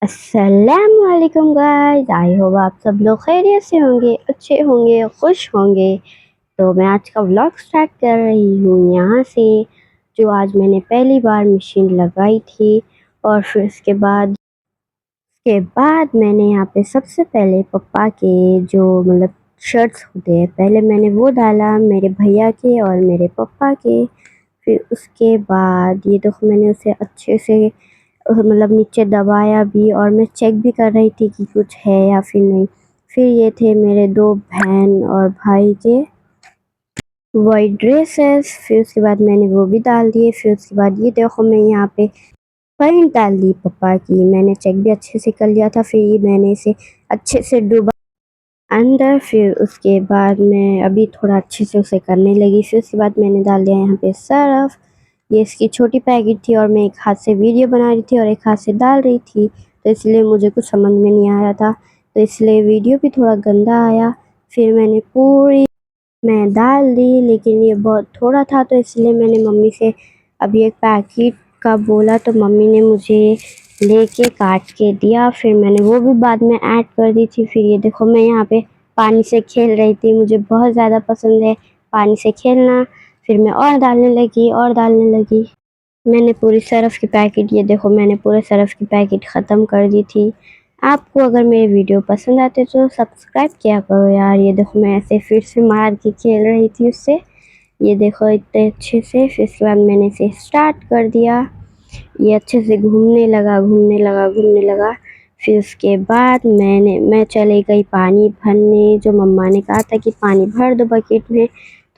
अस्सलामुअलैकुम guys, I hope आप सब लोग खैरियत से होंगे, अच्छे होंगे, खुश होंगे। तो मैं आज का व्लॉग स्टार्ट कर रही हूँ यहाँ से, जो आज मैंने पहली बार मशीन लगाई थी। और फिर उसके बाद मैंने यहाँ पे सबसे पहले पप्पा के जो मतलब शर्ट्स होते हैं, पहले मैंने वो डाला, मेरे भैया के और मेरे पप्पा के। फिर उसके बाद ये देखो मैंने उसे अच्छे से मतलब नीचे दबाया भी, और मैं चेक भी कर रही थी कि कुछ है या फिर नहीं। फिर ये थे मेरे 2 बहन और भाई के वाइट ड्रेसेस। फिर उसके बाद मैंने वो भी डाल दिए। फिर उसके बाद ये देखो मैं यहाँ पे पैंट डाल दी पप्पा की, मैंने चेक भी अच्छे से कर लिया था। फिर ये मैंने इसे अच्छे से डुबा अंदर। फिर उसके बाद मैं अभी थोड़ा अच्छे से उसे करने लगी। फिर उसके बाद मैंने डाल दिया यहाँ पे सर्फ। ये इसकी छोटी पैकेट थी और मैं एक हाथ से वीडियो बना रही थी और एक हाथ से डाल रही थी, तो इसलिए मुझे कुछ समझ में नहीं आ रहा था, तो इसलिए वीडियो भी थोड़ा गंदा आया। फिर मैंने पूरी मैं डाल दी, लेकिन ये बहुत थोड़ा था, तो इसलिए मैंने मम्मी से अभी एक पैकेट का बोला, तो मम्मी ने मुझे लेके काट के दिया। फिर मैंने वो भी बाद में ऐड कर दी थी। फिर ये देखो मैं यहाँ पे पानी से खेल रही थी, मुझे बहुत ज़्यादा पसंद है पानी से खेलना। फिर मैं और डालने लगी और डालने लगी। मैंने पूरी सरफ़ की पैकेट ये देखो मैंने पूरे सरफ़ की पैकेट ख़त्म कर दी थी। आपको अगर मेरे वीडियो पसंद आते तो सब्सक्राइब किया करो यार। ये देखो मैं ऐसे फिर से मार के खेल रही थी उससे। ये देखो इतने अच्छे से। फिर उसके बाद मैंने इसे स्टार्ट कर दिया। ये अच्छे से घूमने लगा, घूमने लगा, घूमने लगा। फिर उसके बाद मैं चली गई पानी भरने, जो मम्मा ने कहा था कि पानी भर दो बकेट में।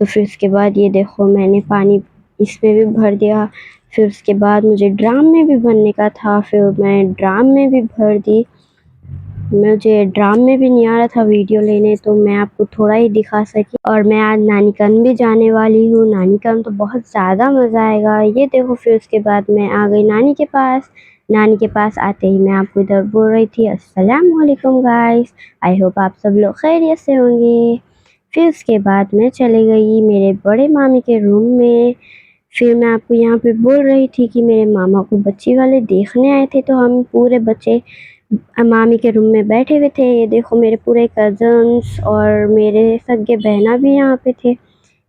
तो फिर उसके बाद ये देखो मैंने पानी इसमें भी भर दिया। फिर उसके बाद मुझे ड्राम में भी भरने का था, फिर मैं ड्राम में भी भर दी। मुझे ड्राम में भी नहीं आ रहा था वीडियो लेने, तो मैं आपको थोड़ा ही दिखा सकी। और मैं आज नानीकन भी जाने वाली हूँ, नानीकन तो बहुत ज़्यादा मज़ा आएगा। ये देखो फिर उसके बाद मैं आ गई नानी के पास। नानी के पास आते ही मैं आपको इधर बोल रही थी अस्सलाम वालेकुम गाइस, आई होप आप सब लोग खैरियत से होंगे। फिर उसके बाद मैं चली गई मेरे बड़े मामी के रूम में। फिर मैं आपको यहाँ पे बोल रही थी कि मेरे मामा को बच्ची वाले देखने आए थे, तो हम पूरे बच्चे मामी के रूम में बैठे हुए थे। ये देखो मेरे पूरे कज़न्स और मेरे सगे बहना भी यहाँ पे थे।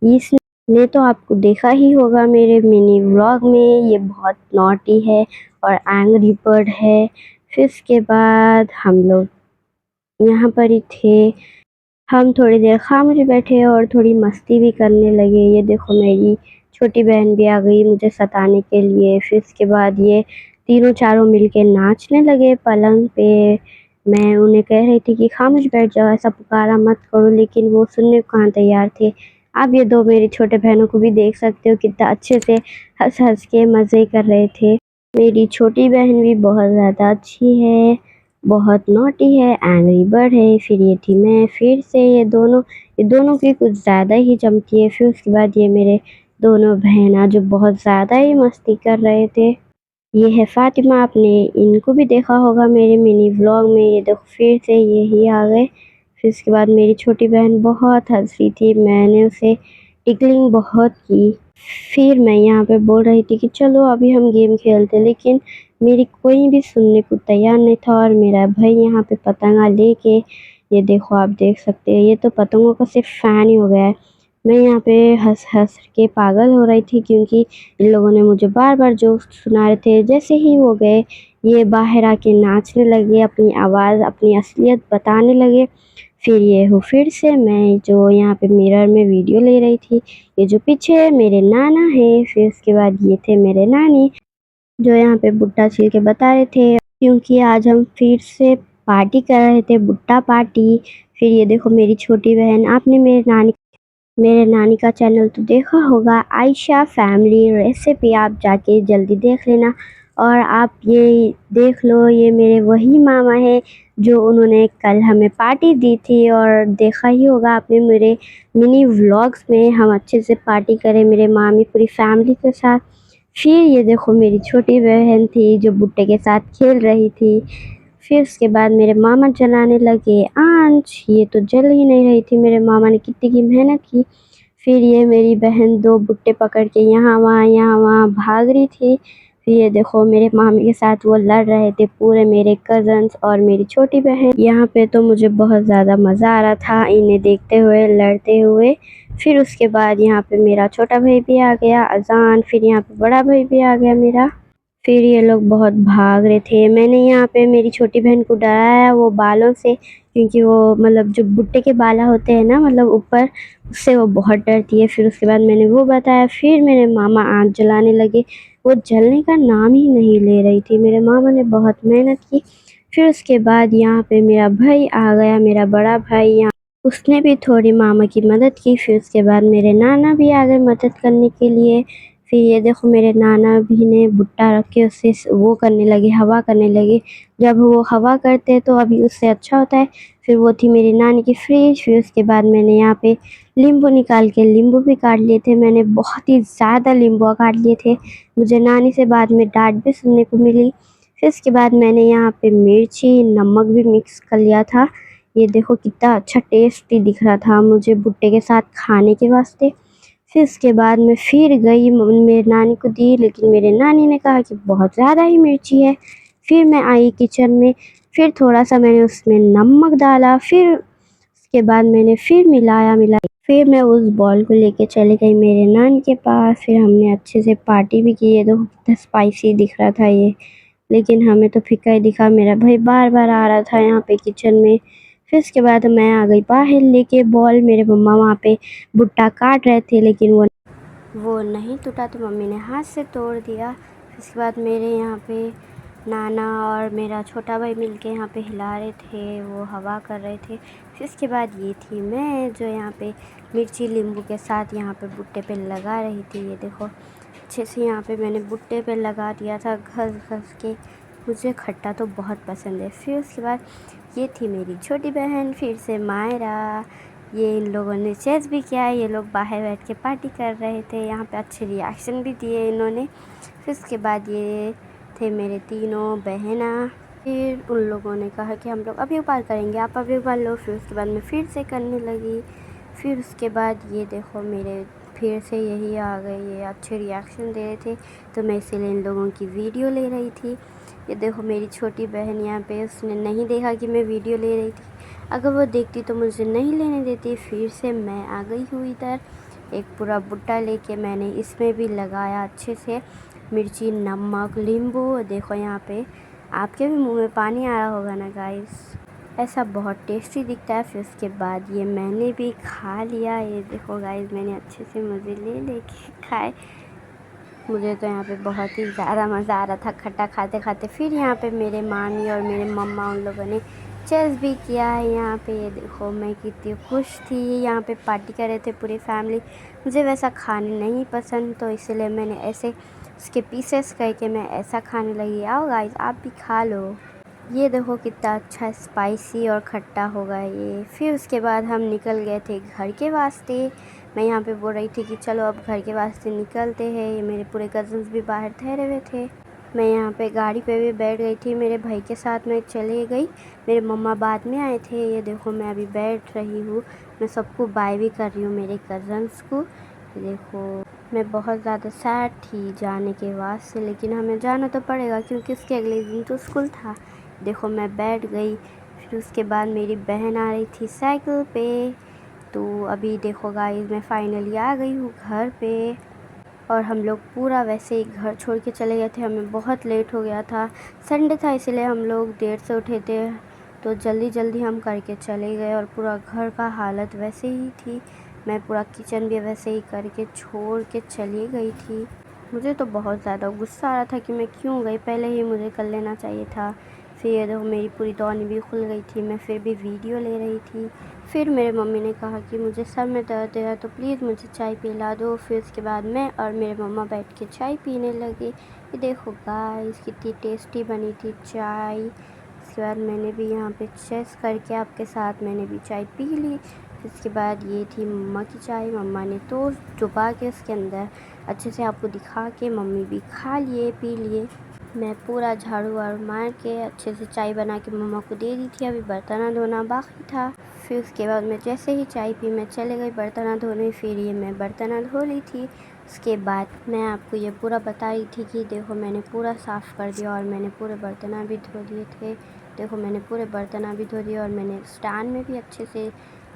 इसने तो आपको देखा ही होगा मेरे मिनी व्लॉग में, ये बहुत नॉटी है और एंग्री बर्ड है। फिर उसके बाद हम लोग यहाँ पर ही थे। हम थोड़ी देर खामोश बैठे और थोड़ी मस्ती भी करने लगे। ये देखो मेरी छोटी बहन भी आ गई मुझे सताने के लिए। फिर उसके बाद ये तीनों चारों मिलके नाचने लगे पलंग पे। मैं उन्हें कह रही थी कि खामोश बैठ जाओ, ऐसा पुकारा मत करो, लेकिन वो सुनने को कहाँ तैयार थे। आप ये 2 मेरी छोटे बहनों को भी देख सकते हो, कितना अच्छे से हँस-हँस के मज़े कर रहे थे। मेरी छोटी बहन भी बहुत ज़्यादा अच्छी है, बहुत नॉटी है, एंग्री बर्ड है। फिर ये थी मैं, फिर से ये दोनों की कुछ ज़्यादा ही जमती है। फिर उसके बाद ये मेरे दोनों बहना जो बहुत ज़्यादा ही मस्ती कर रहे थे। ये है फ़ातिमा, आपने इनको भी देखा होगा मेरे मिनी व्लॉग में। ये देखो फिर से यही आ गए। फिर उसके बाद मेरी छोटी बहन बहुत हँस रही थी, मैंने उसे टिकलिंग बहुत की। फिर मैं यहाँ पे बोल रही थी कि चलो अभी हम गेम खेलते हैं, लेकिन मेरी कोई भी सुनने को तैयार नहीं था। और मेरा भाई यहाँ पे पतंगा लेके, ये देखो आप देख सकते हैं, ये तो पतंगों का सिर्फ फ़ैन ही हो गया है। मैं यहाँ पे हँस-हँस के पागल हो रही थी, क्योंकि इन लोगों ने मुझे बार-बार जोक्स सुना रहे थे। जैसे ही वो गए, ये बाहर आके नाचने लगे, अपनी आवाज़, अपनी असलियत बताने लगे। फिर ये हूँ फिर से मैं, जो यहाँ पे मिरर में वीडियो ले रही थी। ये जो पीछे है मेरे नाना है। फिर उसके बाद ये थे मेरे नानी, जो यहाँ पे भुट्टा छील के बता रहे थे, क्योंकि आज हम फिर से पार्टी कर रहे थे, भुट्टा पार्टी। फिर ये देखो मेरी छोटी बहन, आपने मेरे नानी का चैनल तो देखा होगा, आयशा फैमिली रेसिपी, आप जाके जल्दी देख लेना। और आप ये देख लो, ये मेरे वही मामा हैं जो उन्होंने कल हमें पार्टी दी थी। और देखा ही होगा आपने मेरे मिनी व्लॉग्स में, हम अच्छे से पार्टी करें मेरे मामी पूरी फैमिली के साथ। फिर ये देखो मेरी छोटी बहन थी जो भुट्टे के साथ खेल रही थी। फिर उसके बाद मेरे मामा जलाने लगे आँच, ये तो जल ही नहीं रही थी, मेरे मामा ने कितनी की मेहनत की। फिर ये मेरी बहन 2 भुट्टे पकड़ के यहाँ वहाँ भाग रही थी। फिर ये देखो मेरे मामी के साथ वो लड़ रहे थे, पूरे मेरे कज़न्स और मेरी छोटी बहन। यहाँ पे तो मुझे बहुत ज़्यादा मज़ा आ रहा था इन्हें देखते हुए, लड़ते हुए। फिर उसके बाद यहाँ पे मेरा छोटा भाई भी आ गया, अज़ान, फिर यहाँ पे बड़ा भाई भी आ गया मेरा। फिर ये लोग बहुत भाग रहे थे। मैंने यहाँ पे मेरी छोटी बहन को डराया वो बालों से, क्योंकि वो मतलब जो भुट्टे के बाला होते हैं ना, मतलब ऊपर, उससे वो बहुत डरती है। फिर उसके बाद मैंने वो बताया। फिर मेरे मामा आग जलाने लगे। वो जलने का नाम ही नहीं ले रही थी। मेरे मामा ने बहुत मेहनत की। फिर उसके बाद यहाँ पे मेरा भाई आ गया, मेरा बड़ा भाई। यहाँ उसने भी थोड़ी मामा की मदद की। फिर उसके बाद मेरे नाना भी आ गए मदद करने के लिए। फिर ये देखो मेरे नाना भी ने भुट्टा रख के उससे वो करने लगे, हवा करने लगे। जब वो हवा करते हैं तो अभी उससे अच्छा होता है। फिर वो थी मेरी नानी की फ्रिज। फिर उसके बाद मैंने यहाँ पे नींबू निकाल के नींबू भी काट लिए थे। मैंने बहुत ही ज़्यादा नींबू काट लिए थे। मुझे नानी से बाद में डांट भी सुनने को मिली। फिर उसके बाद मैंने यहाँ पे मिर्ची, नमक भी मिक्स कर लिया था। ये देखो कितना अच्छा टेस्टी दिख रहा था मुझे भुट्टे के साथ खाने के वास्ते। फिर उसके बाद मैं फिर गई मेरी नानी को दी, लेकिन मेरे नानी ने कहा कि बहुत ज़्यादा ही मिर्ची है। फिर मैं आई किचन में। फिर थोड़ा-सा मैंने उसमें नमक डाला। फिर उसके बाद मैंने फिर मिलाया। फिर मैं उस बॉल को लेके चली गई मेरे नानी के पास। फिर हमने अच्छे से पार्टी भी की। ये देखो कितना स्पाइसी दिख रहा था ये, लेकिन हमें तो फीका ही दिखा। मेरा भाई बार-बार आ रहा था यहाँ पे किचन में। फिर उसके बाद मैं आ गई बाहर लेके बॉल। मेरे मम्मा वहाँ पे भुट्टा काट रहे थे, लेकिन वो नहीं टूटा तो मम्मी ने हाथ से तोड़ दिया। फिर उसके बाद मेरे यहाँ पे नाना और मेरा छोटा भाई मिलके यहाँ पे हिला रहे थे, वो हवा कर रहे थे। फिर उसके बाद ये थी मैं जो यहाँ पे मिर्ची नींबू के साथ यहाँ पे भुट्टे पे लगा रही थी। ये देखो अच्छे से यहाँ पे मैंने भुट्टे पे लगा दिया था घस-घस के। मुझे खट्टा तो बहुत पसंद है। फिर उसके बाद ये थी मेरी छोटी बहन, फिर से मायरा। ये इन लोगों ने चेस भी किया। ये लोग बाहर बैठ के पार्टी कर रहे थे। यहाँ पे अच्छे रिएक्शन भी दिए इन्होंने। फिर उसके बाद ये थे मेरे तीनों बहना। फिर उन लोगों ने कहा कि हम लोग अभी उबाल करेंगे, आप अभी उबाल लो। फिर उसके बाद मैं फिर से करने लगी। फिर उसके बाद ये देखो मेरे फिर से यही आ गए, ये अच्छे रिएक्शन दे रहे थे, तो मैं इसीलिए इन लोगों की वीडियो ले रही थी। ये देखो मेरी छोटी बहन यहाँ पे, उसने नहीं देखा कि मैं वीडियो ले रही थी। अगर वो देखती तो मुझे नहीं लेने देती। फिर से मैं आ गई हूँ इधर, एक पूरा भुट्टा लेके मैंने इसमें भी लगाया अच्छे से मिर्ची, नमक, नींबू। देखो यहाँ पे आपके भी मुंह में पानी आ रहा होगा ना गाइस, ऐसा बहुत टेस्टी दिखता है। फिर उसके बाद ये मैंने भी खा लिया। ये देखो गाइस मैंने अच्छे से मज़े ले लेके खाए। मुझे तो यहाँ पे बहुत ही ज़्यादा मज़ा आ रहा था खट्टा खाते खाते। फिर यहाँ पे मेरे मामी और मेरे मम्मा उन लोगों ने चेस भी किया है यहाँ पे। ये देखो मैं कितनी खुश थी। यहाँ पे पार्टी कर रहे थे पूरी फैमिली। मुझे वैसा खाने नहीं पसंद, तो इसलिए मैंने ऐसे उसके पीसेस करके मैं ऐसा खाने लगी। आओ गाइस आप भी खा लो। ये देखो कितना अच्छा स्पाइसी और खट्टा होगा ये। फिर उसके बाद हम निकल गए थे घर के वास्ते। मैं यहाँ पे बोल रही थी कि चलो अब घर के वास्ते निकलते हैं। ये मेरे पूरे कज़न्स भी बाहर ठहरे हुए थे। मैं यहाँ पे गाड़ी पे भी बैठ गई थी, मेरे भाई के साथ मैं चले गई। मेरे मम्मा बाद में आए थे। ये देखो मैं अभी बैठ रही हूँ, मैं सबको बाय भी कर रही हूँ मेरे कज़न्स को। ये देखो मैं बहुत ज़्यादा सैड थी जाने के वास्ते, लेकिन हमें जाना तो पड़ेगा क्योंकि उसके अगले दिन तो स्कूल था। देखो मैं बैठ गई। फिर उसके बाद मेरी बहन आ रही थी साइकिल पे। तो अभी देखो गाइस मैं फाइनली आ गई हूँ घर पे, और हम लोग पूरा वैसे ही घर छोड़ के चले गए थे। हमें बहुत लेट हो गया था, संडे था इसलिए हम लोग देर से उठे थे, तो जल्दी जल्दी हम करके चले गए। और पूरा घर का हालत वैसे ही थी, मैं पूरा किचन भी वैसे ही करके छोड़ के चली गई थी। मुझे तो बहुत ज़्यादा गुस्सा आ रहा था कि मैं क्यों गई, पहले ही मुझे कर लेना चाहिए था। फिर ये देखो मेरी पूरी दौनी भी खुल गई थी, मैं फिर भी वीडियो ले रही थी। फिर मेरे मम्मी ने कहा कि मुझे सर में दर्द है तो प्लीज़ मुझे चाय पिला दो। फिर उसके बाद मैं और मेरे मम्मा बैठ के चाय पीने लगे। ये देखो गाइस कितनी टेस्टी बनी थी चाय। उसके बाद मैंने भी यहाँ पे चेस करके आपके साथ मैंने भी चाय पी ली। फिर उसके बाद ये थी मम्मा की चाय, मम्मा ने तो डुबा के उसके अंदर अच्छे से आपको दिखा के मम्मी भी खा लिए पी लिए। मैं पूरा झाड़ू वाड़ू मार के अच्छे से चाय बना के मम्मा को दे दी थी। अभी बर्तन धोना बाकी था। फिर उसके बाद मैं जैसे ही चाय पी मैं चले गई बर्तन धोने। फिर ये मैं बर्तन धो ली थी। उसके बाद मैं आपको ये पूरा बता रही थी कि देखो मैंने पूरा साफ़ कर दिया और मैंने पूरे बर्तन भी धो दिए थे। देखो मैंने पूरे बर्तन भी धो दिए और मैंने स्टैंड में भी अच्छे से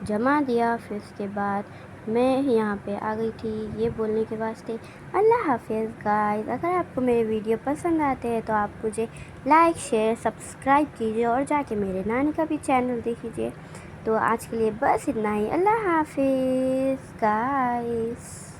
जमा दिया। फिर उसके बाद मैं यहाँ पे आ गई थी ये बोलने के वास्ते अल्लाह हाफ़िज़ गाइस। अगर आपको मेरे वीडियो पसंद आते हैं तो आप मुझे लाइक शेयर सब्सक्राइब कीजिए और जाके मेरे नानी का भी चैनल देखिए। तो आज के लिए बस इतना ही। अल्लाह हाफ़िज़ गाइस।